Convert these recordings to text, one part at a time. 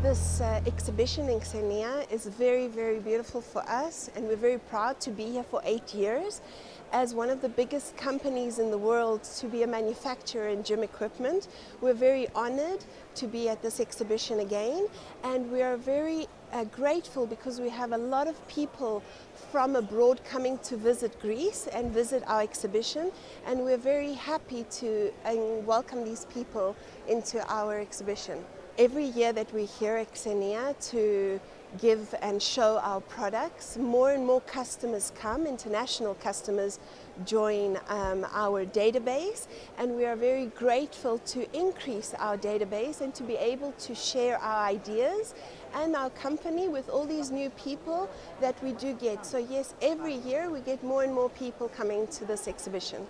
This exhibition in Xenia is very, very beautiful for us, and we're very proud to be here for 8 years as one of the biggest companies in the world to be a manufacturer in gym equipment. We're very honored to be at this exhibition again, and we are very grateful because we have a lot of people from abroad coming to visit Greece and visit our exhibition, and we're very happy to welcome these people into our exhibition. Every year that we're here at Xenia to give and show our products, more and more customers come, international customers join our database, and we are very grateful to increase our database and to be able to share our ideas and our company with all these new people that we do get. So yes, every year we get more and more people coming to this exhibition.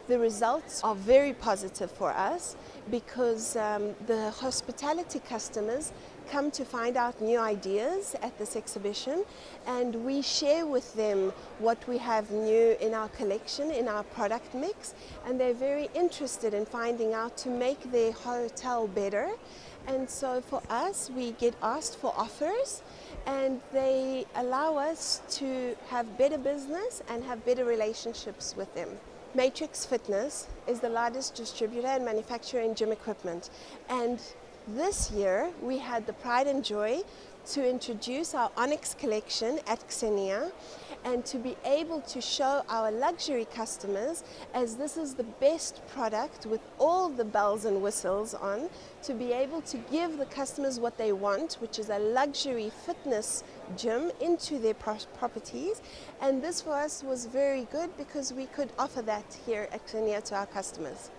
The results are very positive for us because the hospitality customers come to find out new ideas at this exhibition, and we share with them what we have new in our collection, in our product mix, and they're very interested in finding out to make their hotel better. And so for us, we get asked for offers, and they allow us to have better business and have better relationships with them. Matrix Fitness is the largest distributor and manufacturer in gym equipment, and this year we had the pride and joy to introduce our Onyx collection at Xenia and to be able to show our luxury customers, as this is the best product with all the bells and whistles on, to be able to give the customers what they want, which is a luxury fitness gym into their properties. And this for us was very good because we could offer that here at Xenia to our customers.